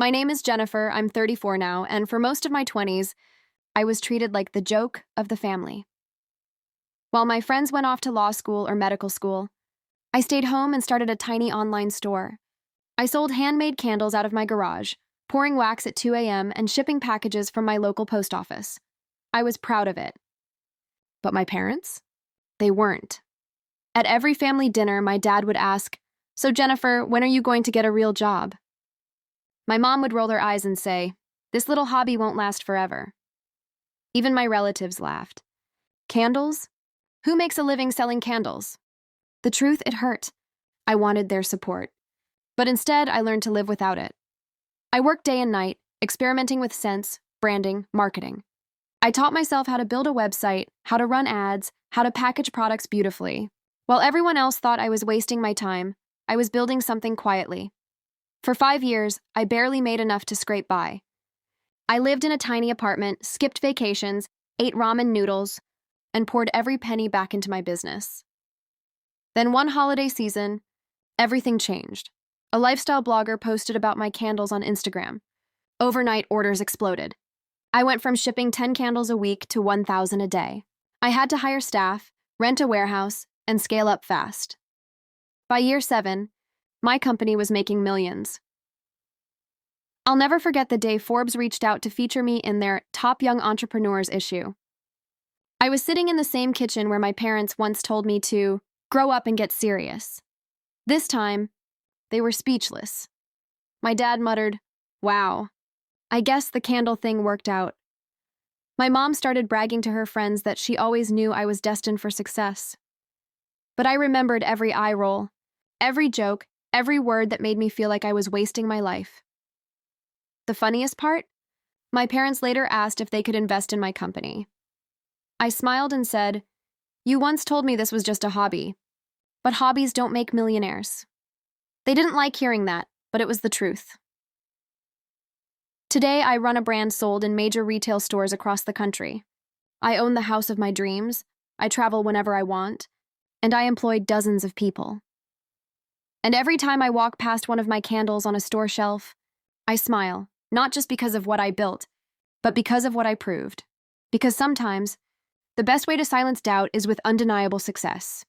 My name is Jennifer. I'm 34 now, and for most of my 20s, I was treated like the joke of the family. While my friends went off to law school or medical school, I stayed home and started a tiny online store. I sold handmade candles out of my garage, pouring wax at 2 a.m. and shipping packages from my local post office. I was proud of it. But my parents? They weren't. At every family dinner, my dad would ask, "So Jennifer, when are you going to get a real job?" My mom would roll her eyes and say, "This little hobby won't last forever." Even my relatives laughed. Candles? Who makes a living selling candles? The truth, it hurt. I wanted their support. But instead, I learned to live without it. I worked day and night, experimenting with scents, branding, marketing. I taught myself how to build a website, how to run ads, how to package products beautifully. While everyone else thought I was wasting my time, I was building something quietly. For 5 years, I barely made enough to scrape by. I lived in a tiny apartment, skipped vacations, ate ramen noodles, and poured every penny back into my business. Then one holiday season, everything changed. A lifestyle blogger posted about my candles on Instagram. Overnight, orders exploded. I went from shipping 10 candles a week to 1,000 a day. I had to hire staff, rent a warehouse, and scale up fast. By year 7, my company was making millions. I'll never forget the day Forbes reached out to feature me in their Top Young Entrepreneurs issue. I was sitting in the same kitchen where my parents once told me to grow up and get serious. This time, they were speechless. My dad muttered, "Wow, I guess the candle thing worked out." My mom started bragging to her friends that she always knew I was destined for success. But I remembered every eye roll, every joke, every word that made me feel like I was wasting my life. The funniest part? My parents later asked if they could invest in my company. I smiled and said, "You once told me this was just a hobby, but hobbies don't make millionaires." They didn't like hearing that, but it was the truth. Today, I run a brand sold in major retail stores across the country. I own the house of my dreams, I travel whenever I want, and I employ dozens of people. And every time I walk past one of my candles on a store shelf, I smile, not just because of what I built, but because of what I proved. Because sometimes, the best way to silence doubt is with undeniable success.